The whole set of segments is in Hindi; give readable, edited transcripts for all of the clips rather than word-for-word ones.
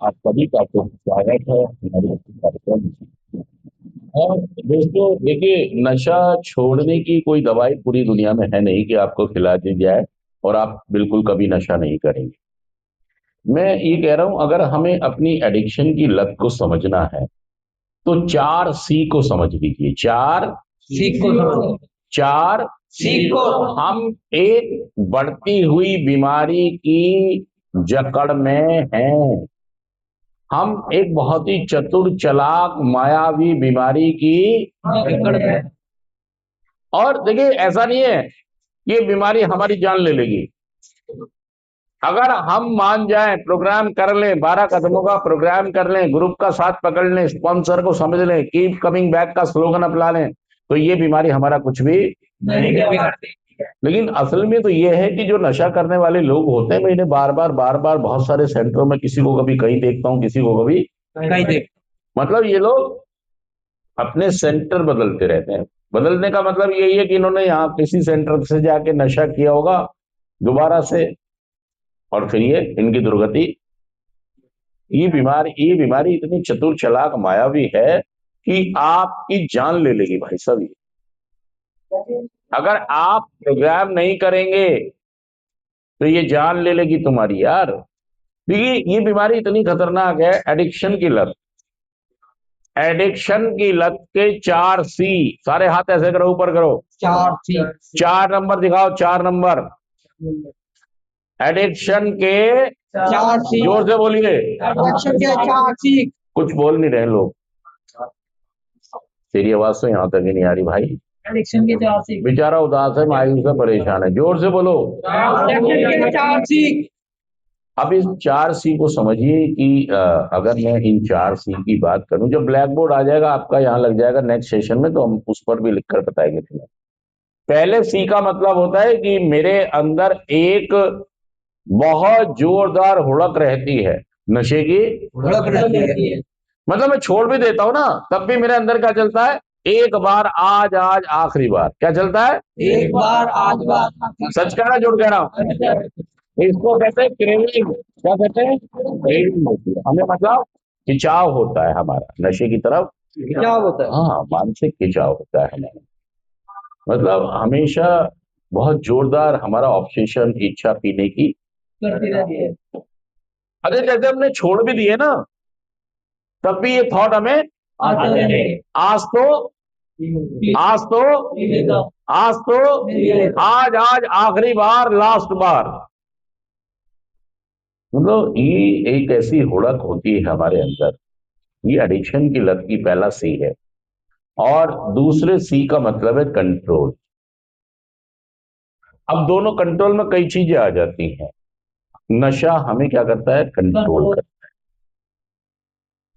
आप सभी का तो स्वागत है हमारे इस कार्यक्रम में। और दोस्तों देखिए, नशा छोड़ने की कोई दवाई पूरी दुनिया में है नहीं कि आपको खिला दी जाए और आप बिल्कुल कभी नशा नहीं करेंगे। मैं ये कह रहा हूं, अगर हमें अपनी एडिक्शन की लत को समझना है तो 4 C को समझ लीजिए। चार सीखो समझो। चार सीखो। हम एक बढ़ती हुई बीमारी की जकड़ में हैं। हम एक बहुत ही चतुर चालाक मायावी बीमारी की। जकड़ में। और देखिए, ऐसा नहीं है कि ये बीमारी हमारी जान ले लेगी। अगर हम मान जाएं, प्रोग्राम कर लें, 12 कदमों का प्रोग्राम कर लें, ग्रुप का साथ पकड़ लें, स्पॉन्सर को समझ लें, कीप कमिंग बैक का स्लोगन अपना लें, तो ये बीमारी हमारा कुछ भी नहीं बिगाड़ती। लेकिन असल में तो ये है कि जो नशा करने वाले लोग होते हैं, मैं इन्हें बार बार बहुत सारे सेंटरों में किसी को कभी कहीं देखता हूँ, किसी को कभी कहीं देख। मतलब ये लोग अपने सेंटर बदलते रहते हैं। बदलने का मतलब यही है कि इन्होंने यहाँ किसी सेंटर से जाके नशा किया होगा दोबारा से, और फिर ये इनकी दुर्गति। ये बीमारी इतनी चतुर चालाक मायावी है कि आपकी जान ले लेगी भाई साहब ये। अगर आप प्रोग्राम नहीं करेंगे तो ये जान ले लेगी तुम्हारी यार। देखिए, ये बीमारी इतनी खतरनाक है, एडिक्शन की लत। एडिक्शन की लत के 4 C। सारे हाथ ऐसे करो, ऊपर करो। 4 4 नंबर दिखाओ, 4 नंबर। एडिक्शन के 4 जोर से बोलिए। एडिक्शन के 4 कुछ बोल नहीं रहे लोग। तेरी आवाज तो यहां तक ही नहीं आ रही भाई। एडिक्शन के 4 बेचारा उदास है, मायूस है, परेशान है। जोर से बोलो। एडिक्शन के 4 अब इस 4 C को समझिए कि अगर मैं इन 4 C की बात करूं, जब ब्लैक बोर्ड आ जाएगा आपका, यहाँ लग जाएगा नेक्स्ट सेशन में, तो हम उस पर भी लिखकर बताएंगे तुम्हें। पहले C का मतलब होता है कि मेरे अंदर एक बहुत जोरदार हुड़क रहती है नशे की। भड़क रहती है। मतलब मैं छोड़ भी देता हूं ना, तब भी मेरे अंदर क्या चलता है? एक बार, आज आज आखिरी बार। क्या चलता है? एक बार, आज बार। सच कह रहा, झूठ कह रहा हूं? इसको कहते हैं क्रेविंग। क्या कहते हैं? क्रेविंग होती है हमें, मतलब खिंचाव होता है हमारा नशे की तरफ। क्या होता है? हाँ, मानसिक खिंचाव होता है हमें। मतलब हमेशा बहुत जोरदार हमारा ऑब्सेशन, इच्छा पीने की करती रहती है। अरे जैसे हमने छोड़ भी दिए ना, तब भी ये थॉट हमें आते रहेंगे। आज तो आज तो आज तो आज आज आखिरी बार, लास्ट बार। मतलब ये एक ऐसी हुड़क होती है हमारे अंदर। ये एडिक्शन की लत की पहला C है। और दूसरे C का मतलब है कंट्रोल। अब दोनों कंट्रोल में कई चीजें आ जाती हैं। नशा हमें क्या करता है? कंट्रोल करता है।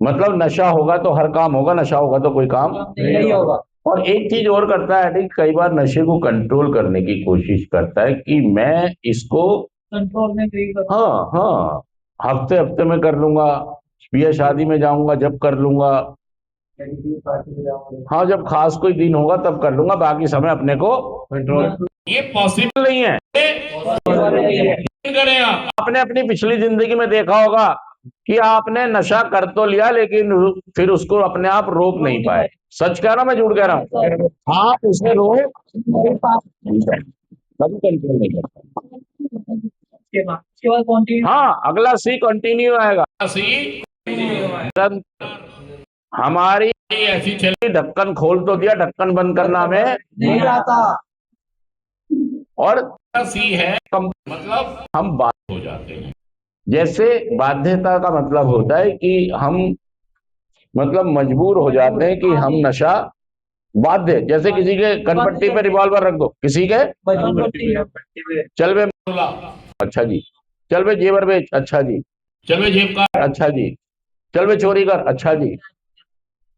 मतलब नशा होगा तो हर काम होगा, नशा होगा तो कोई काम नहीं होगा। और एक चीज और करता है एडिक्ट, कई बार नशे को कंट्रोल करने की कोशिश करता है कि मैं इसको कंट्रोल में नहीं कर। हाँ हाँ, हफ्ते हफ्ते में कर लूंगा, या शादी में जाऊंगा जब कर लूंगा, हाँ जब खास कोई दिन होगा तब कर लूंगा, बाकी समय अपने को कंट्रोल। ये पॉसिबल नहीं है। करें आपने अपनी पिछली जिंदगी में देखा होगा कि आपने नशा कर तो लिया, लेकिन फिर उसको अपने आप रोक नहीं पाए। सच कह रहा हूं, मैं झूठ कह रहा हूं? आप उसे रोक कभी कंट्रोल नहीं करता। उसके बाद कंटिन्यू। हाँ, अगला C कंटिन्यू आएगा। C हमारी ऐसी चली, ढक्कन खोल तो दिया, ढक्कन बंद करना में नहीं आता। और C है मतलब हम बाध्य हो जाते हैं। जैसे बाध्यता का मतलब होता है कि हम मतलब मजबूर हो जाते हैं कि हम नशा बाध्य। जैसे किसी के कनपट्टी पे रिवॉल्वर रख दो, किसी के चल बे अच्छा जी, चल बे जेवर बेच अच्छा जी, चल बे जेब का अच्छा जी, चल बे चोरी कर अच्छा जी,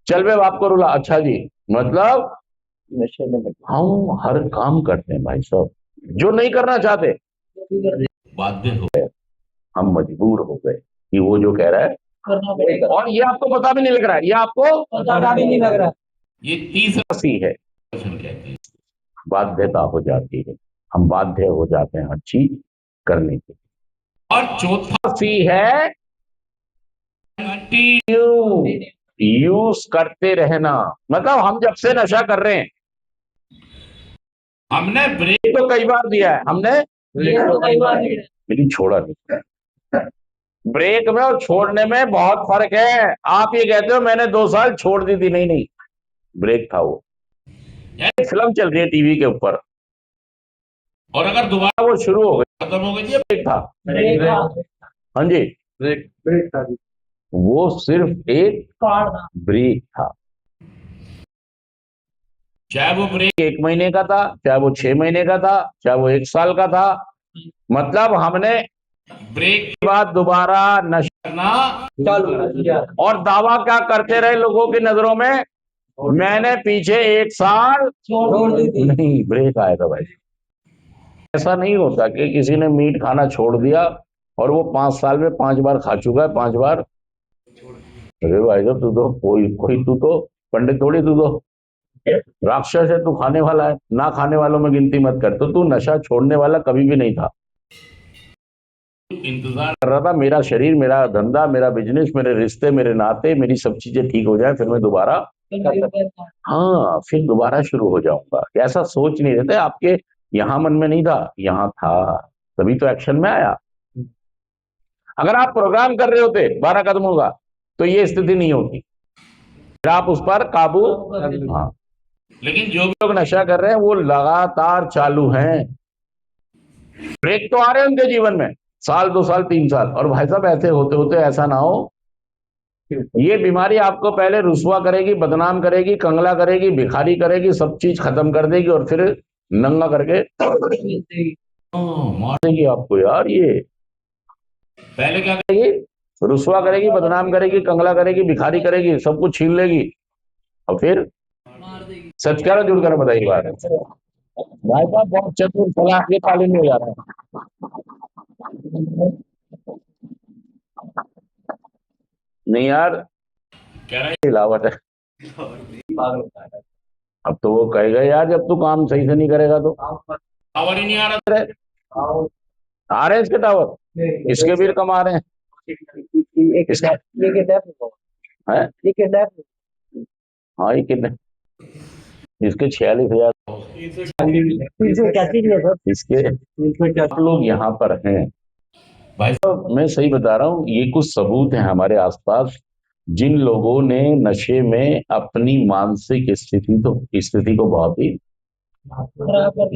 चल बे बाप को रुला अच्छा जी। मतलब नशे में हम हर काम करते हैं भाई साहब, जो नहीं करना चाहते, बाध्य हो गए, हम मजबूर हो गए कि वो जो कह रहा है करना पड़ेगा। और ये आपको पता भी नहीं लग रहा है, ये आपको पता भी नहीं लग रहा। ये तीसरा C है, बाध्यता हो जाती है। हम बाध्य हो जाते हैं हर चीज करने के। और चौथा C है कंटिन्यू यूज करते रहना, मतलब हम जब से नशा कर रहे हैं, हमने ब्रेक तो कई बार दिया है, हमने ये तो कई बार ही है। लेकिन छोड़ा नहीं। ब्रेक में और छोड़ने में बहुत फर्क है। आप ये कहते हो मैंने 2 साल छोड़ दी थी, नहीं नहीं, ब्रेक था वो। फिल्म चल रही है टीवी के ऊपर और अगर दोबारा वो शुरू हो गई, खत्म हो गई थी, ब्रेक था। हाँ जी, ब्रेक था जी। वो सिर्फ एक कार्ड था। ब्रेक था। चाहे वो ब्रेक 1 महीने का था, चाहे वो 6 महीने का था, चाहे वो 1 साल का था, मतलब हमने ब्रेक के बाद दोबारा नशा करना चालू किया। और दावा क्या करते रहे लोगों की नजरों में, मैंने पीछे 1 साल छोड़ दी थी। नहीं, ब्रेक आया था भाई। ऐसा नहीं होता कि किसी ने मीट खाना छोड़ दिया और वो 5 साल में 5 बार खा चुका है, 5 बार। अरे भाई साहब, तू तो कोई तू तो पंडित थोड़ी, तू तो राक्षस है, तू खाने वाला है। ना खाने वालों में गिनती मत कर। तो तू नशा छोड़ने वाला कभी भी नहीं था। इंतजार कर रहा था मेरा शरीर, मेरा धंधा, मेरा बिजनेस, मेरे रिश्ते, मेरे नाते, मेरी सब चीजें ठीक हो जाए, फिर मैं दोबारा, हाँ, फिर दोबारा शुरू हो जाऊंगा। ऐसा सोच नहीं रहते आपके यहां मन में नहीं था, यहां था, तभी तो एक्शन में आया। अगर आप प्रोग्राम कर रहे होते 12 कदमों का तो ये स्थिति नहीं होती, फिर आप उस पर काबू, हाँ। लेकिन जो भी लोग नशा कर रहे हैं वो लगातार चालू हैं। ब्रेक तो आ रहे हैं उनके जीवन में, साल 2 साल 3 साल, और भाई साहब ऐसे होते होते ऐसा ना हो, ये बीमारी आपको पहले रुसवा करेगी, बदनाम करेगी, कंगला करेगी, भिखारी करेगी, सब चीज खत्म कर देगी और फिर नंगा करके मार देगी आपको। यार ये पहले क्या करेगी, रुसवा करेगी, बदनाम करेगी, कंगला करेगी, भिखारी करेगी, सब कुछ छीन लेगी और फिर सच कह रहा जुड़ कर बताइए बात। भाई साहब बहुत चतुर, सलाह के तालीम में जा रहा है। नहीं यार, कह रहा है हिलावट है। अब तो वो कहेगा यार जब तू काम सही से नहीं करेगा तो। टावर ही नहीं आ रहा है। आ रहे हैं इसके टावर, इसके भी कम आ रहे हैं। हैं? हाँ, ये कितने, इसके 46,000, इसके आप लोग यहाँ पर हैं। भाई साहब मैं सही बता रहा हूँ, ये कुछ सबूत हैं हमारे आसपास जिन लोगों ने नशे में अपनी मानसिक स्थिति को बहुत ही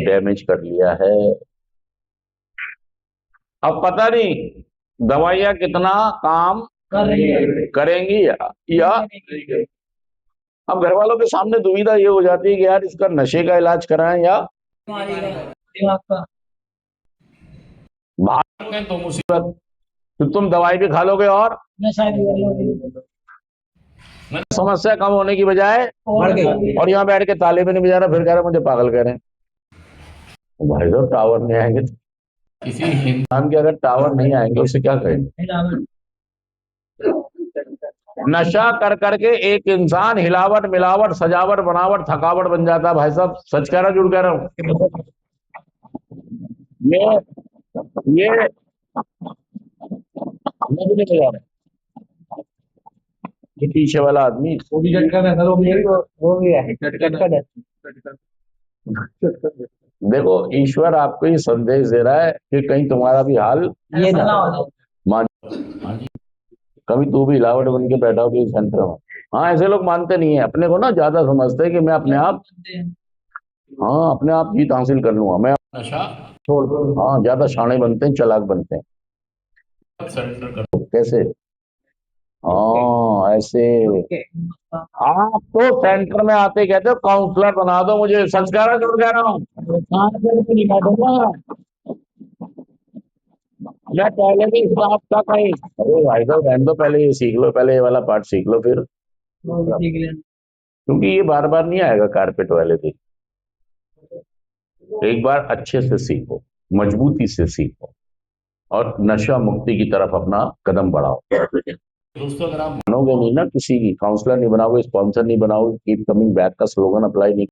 डैमेज कर लिया है। अब पता नहीं दवाइयां कितना काम करेंगी या अब घर वालों के सामने दुविधा ये हो जाती है कि यार इसका नशे का इलाज कराएं या भाग तो मुसीबत, तो तुम दवाई भी खा लोगे और समस्या कम होने की बजाय और यहाँ बैठ के ताले भी नहीं बजा रहा, फिर कह रहा मुझे पागल कह रहे हैं। भाई साहब टावर नहीं आएंगे, किसी इंसान के अगर टावर नहीं आएंगे उसे क्या कहेंगे। नशा कर करके एक इंसान हिलावट मिलावट सजावट बनावट थकावट बन जाता है। भाई साहब सच कह रहा जुड़ कह रहा हूँ। ये मैं भी नहीं बजा रहा, ये पीछे वाला आदमी वो भी झटका है, वो भी है झटका। देखो ईश्वर आपको ये संदेश दे रहा है कि कहीं तुम्हारा भी हाल ये ना हो मान, कभी तू भी हिलावट बन के बैठा हो कि सेंटर में। हाँ, ऐसे लोग मानते नहीं है, अपने को ना ज्यादा समझते हैं कि मैं अपने आप, हाँ, अपने आप जीत हासिल कर लूंगा मैं, नशा छोड़, हाँ, ज्यादा शाणे बनते हैं, चालाक बनते हैं। कैसे, हाँ ऐसे आप तो सेंटर में आते कहते हो काउंसलर बना दो मुझे, संस्कार जोड़ कह रहा हूँ। मैं पहले भी इस बात का कहीं, अरे भाई साहब रहने दो, पहले ये सीख लो, पहले ये वाला पार्ट सीख लो फिर, क्योंकि ये बार बार नहीं आएगा कारपेट वाले दिन। एक बार अच्छे से सीखो, मजबूती से सीखो और नशा मुक्ति की तरफ अपना कदम बढ़ाओ। दोस्तों अगर आप मानोगे नहीं ना, किसी की काउंसलर नहीं बनाओगे, स्पॉन्सर नहीं बनाओगे, कीप कमिंग बैक का स्लोगन अप्लाई नहीं